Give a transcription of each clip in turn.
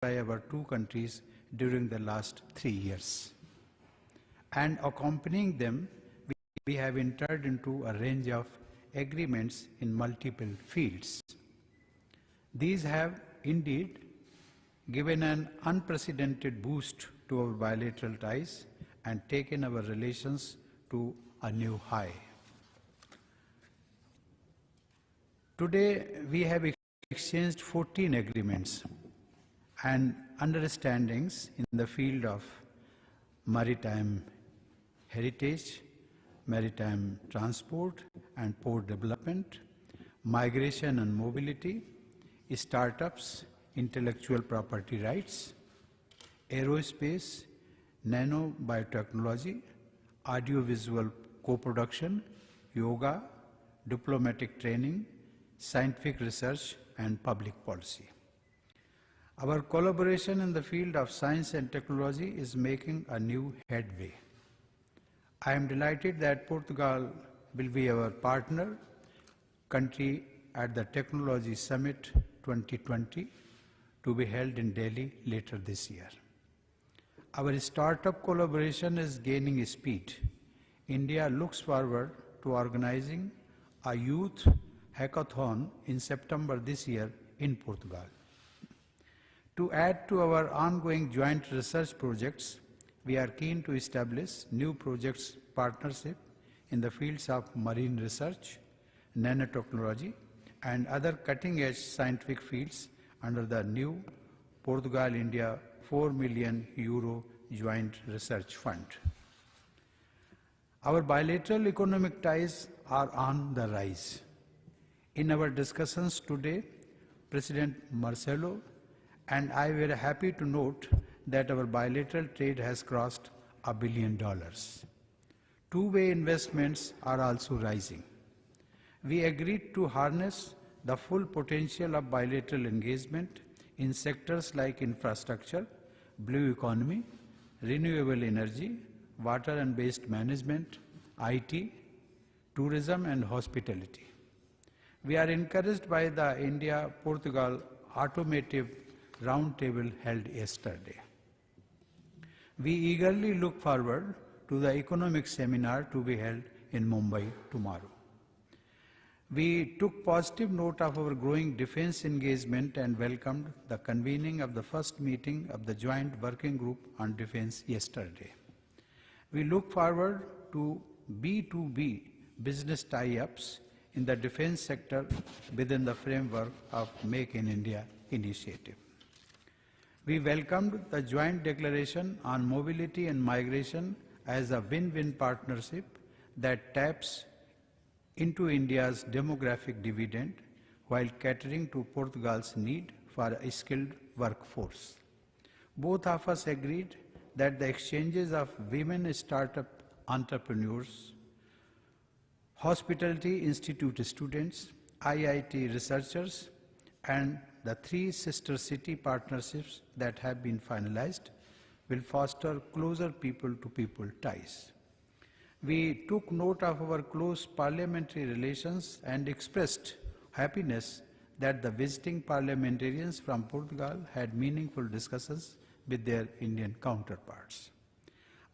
by our two countries during the last 3 years. And accompanying them, we have entered into a range of agreements in multiple fields. These have indeed given an unprecedented boost to our bilateral ties and taken our relations to a new high. Today, we have exchanged 14 agreements and understandings in the field of maritime heritage, maritime transport and port development, migration and mobility, startups, intellectual property rights, aerospace, nanobiotechnology, audiovisual co-production, yoga, diplomatic training, scientific research and public policy. Our collaboration in the field of science and technology is making a new headway. I am delighted that Portugal will be our partner country at the Technology Summit 2020 to be held in Delhi later this year. Our startup collaboration is gaining speed. India looks forward to organizing a youth hackathon in September this year in Portugal. To add to our ongoing joint research projects, we are keen to establish new projects partnership in the fields of marine research, nanotechnology, and other cutting-edge scientific fields under the new Portugal-India €4 million joint research fund. Our bilateral economic ties are on the rise. In our discussions today, President Marcelo and I were happy to note that our bilateral trade has crossed $1 billion. Two-way investments are also rising. We agreed to harness the full potential of bilateral engagement in sectors like infrastructure, blue economy, renewable energy, water and waste management, IT, tourism and hospitality. We are encouraged by the India-Portugal Automotive Roundtable held yesterday. We eagerly look forward to the economic seminar to be held in Mumbai tomorrow. We took positive note of our growing defense engagement and welcomed the convening of the first meeting of the Joint Working Group on Defense yesterday. We look forward to B2B business tie-ups in the defense sector within the framework of Make in India initiative. We welcomed the joint declaration on mobility and migration as a win-win partnership that taps into India's demographic dividend while catering to Portugal's need for a skilled workforce. Both of us agreed that the exchanges of women startup entrepreneurs, Hospitality Institute students, IIT researchers, and the 3 sister city partnerships that have been finalized will foster closer people-to-people ties. We took note of our close parliamentary relations and expressed happiness that the visiting parliamentarians from Portugal had meaningful discussions with their Indian counterparts.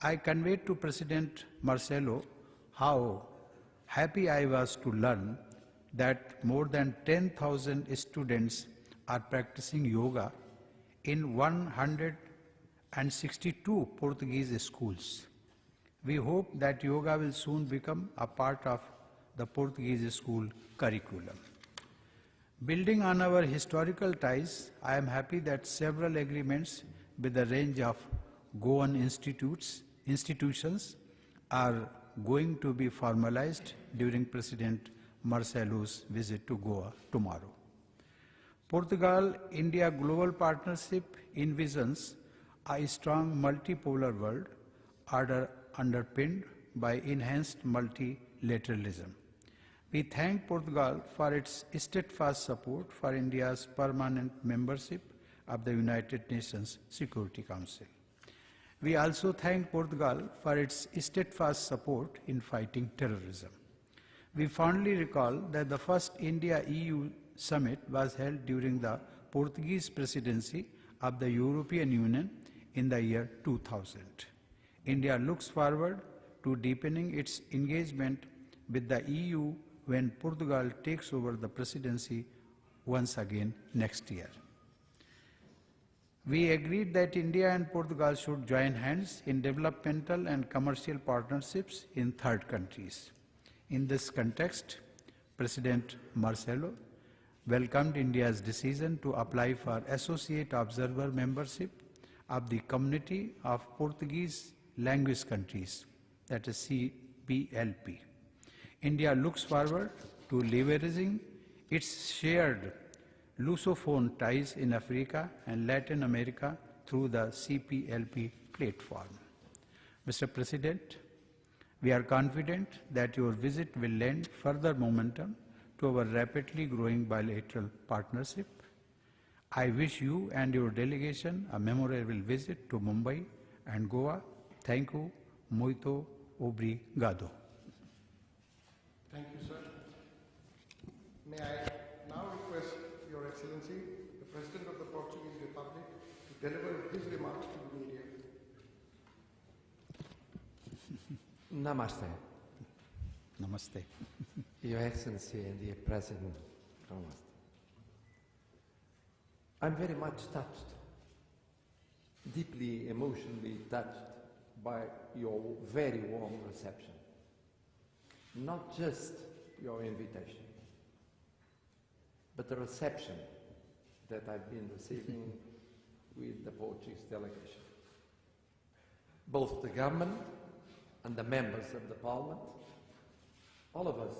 I conveyed to President Marcelo how happy I was to learn that more than 10,000 students are practicing yoga in 162 Portuguese schools. We hope that yoga will soon become a part of the Portuguese school curriculum. Building on our historical ties, I am happy that several agreements with a range of Goan institutions are going to be formalized during President Marcelo's visit to Goa tomorrow. Portugal-India Global Partnership envisions a strong multipolar world order underpinned by enhanced multilateralism. We thank Portugal for its steadfast support for India's permanent membership of the United Nations Security Council. We also thank Portugal for its steadfast support in fighting terrorism. We fondly recall that the first India-EU summit was held during the Portuguese presidency of the European Union in the year 2000. India looks forward to deepening its engagement with the EU when Portugal takes over the presidency once again next year. We agreed that India and Portugal should join hands in developmental and commercial partnerships in third countries. In this context, President Marcelo welcomed India's decision to apply for Associate Observer membership of the Community of Portuguese Language Countries, that is CPLP. India looks forward to leveraging its shared Lusophone ties in Africa and Latin America through the CPLP platform. Mr. President, we are confident that your visit will lend further momentum to our rapidly growing bilateral partnership. I wish you and your delegation a memorable visit to Mumbai and Goa. Thank you. Muito obrigado. Thank you, sir. May I now request Your Excellency, the President of the Portuguese Republic, to deliver his remarks to the media. Namaste. Namaste. Your Excellency and dear President, namaste. I'm very much touched, deeply emotionally touched by your very warm reception. Not just your invitation, but the reception that I've been receiving with the Portuguese delegation. Both the government and the members of the Parliament, all of us,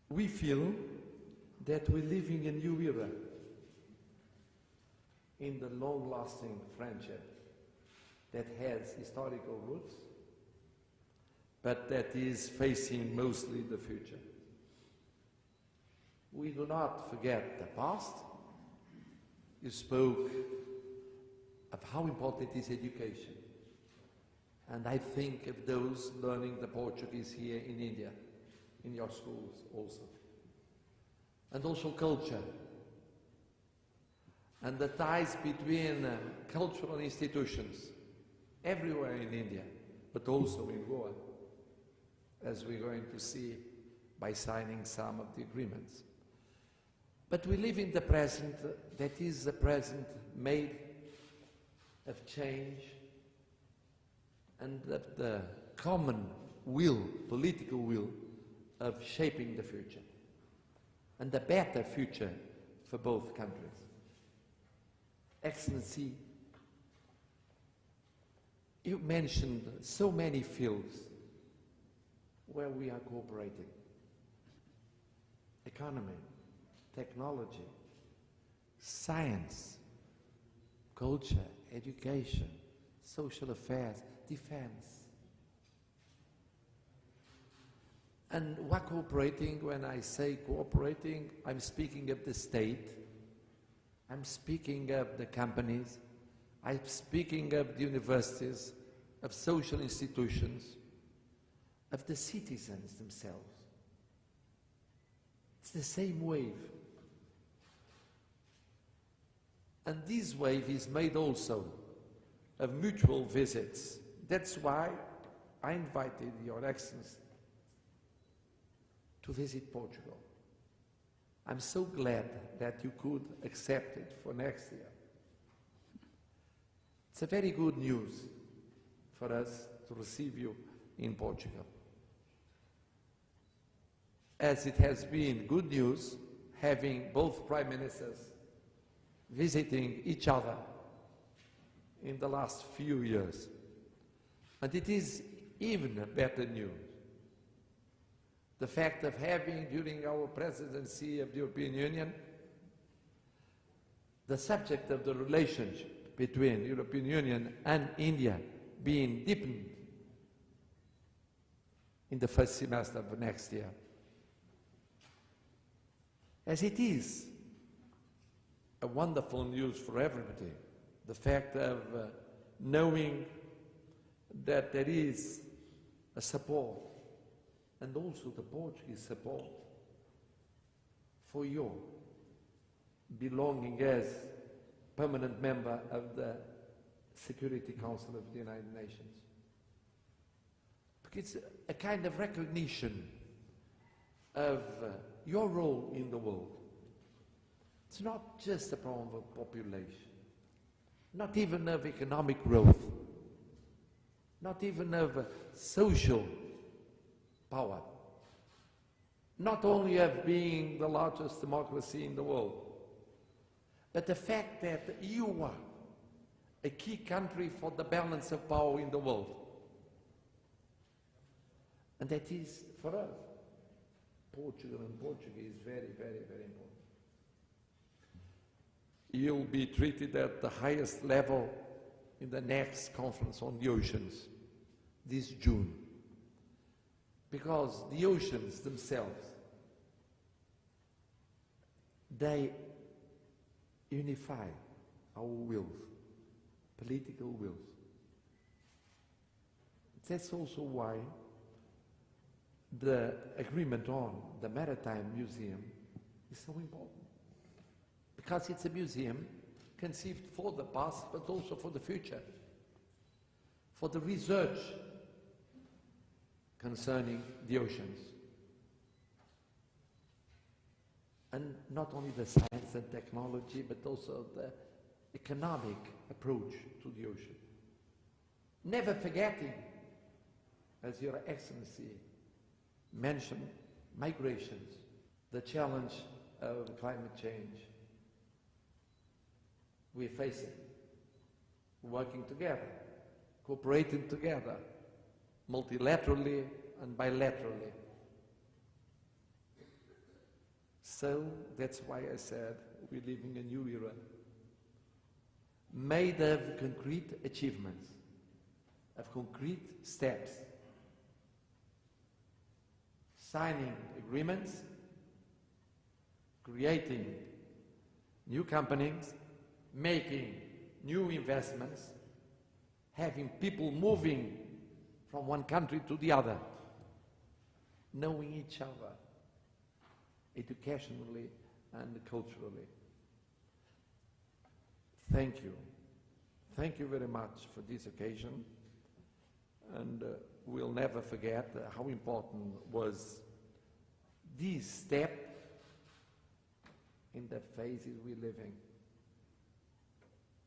we feel that we're living a new era in the long-lasting friendship that has historical roots, but that is facing mostly the future. We do not forget the past. You spoke of how important is education. And I think of those learning the Portuguese here in India, in your schools also. And also culture. And the ties between cultural institutions everywhere in India, but also in Goa, as we're going to see by signing some of the agreements. But we live in the present that is the present made of change and of the common will, political will, of shaping the future and a better future for both countries. Excellency, you mentioned so many fields where we are cooperating. Economy, technology, science, culture, education, social affairs, defense. And we're cooperating. When I say cooperating, I'm speaking of the state, I'm speaking of the companies, I'm speaking of the universities, of social institutions, of the citizens themselves. It's the same wave. And this wave is made also of mutual visits. That's why I invited Your Excellency to visit Portugal. I'm so glad that you could accept it for next year. It's a very good news for us to receive you in Portugal. As it has been good news having both Prime Ministers visiting each other in the last few years. And it is even better news, the fact of having, during our presidency of the European Union, the subject of the relationship between the European Union and India being deepened in the first semester of next year. As it is a wonderful news for everybody, the fact of knowing that there is a support, and also the Portuguese support, for your belonging as permanent member of the Security Council of the United Nations. Because it's a kind of recognition of your role in the world. It's not just a problem of population, not even of economic growth, not even of social power, not only of being the largest democracy in the world, but the fact that you are a key country for the balance of power in the world. And that is, for us, Portugal and Portuguese, very, very, very important. You'll be treated at the highest level in the next conference on the oceans this June, because the oceans themselves, they unify our wills, political wills. That's also why the agreement on the Maritime Museum is so important. Because it's a museum conceived for the past, but also for the future, for the research concerning the oceans. And not only the science and technology, but also the economic approach to the ocean. Never forgetting, as Your Excellency mentioned, migrations, the challenge of climate change. We're facing, working together, cooperating together, multilaterally and bilaterally. So that's why I said we're living a new era, made of concrete achievements, of concrete steps, signing agreements, creating new companies, making new investments, having people moving from one country to the other, knowing each other educationally and culturally. Thank you. Thank you very much for this occasion, and we'll never forget how important was this step in the phases we're living.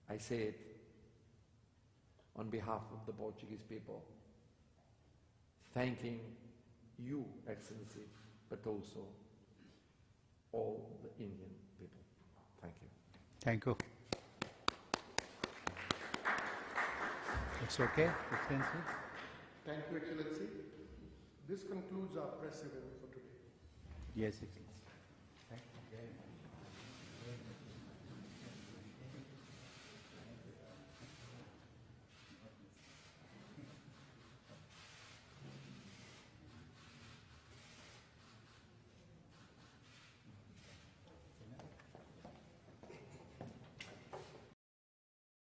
I say it on behalf of the Portuguese people, thanking you, Excellency, but also all the Indian people. Thank you. Thank you. It's okay, Excellency? Thank you, Excellency. This concludes our press event for today. Yes, Excellency. Thank you very much.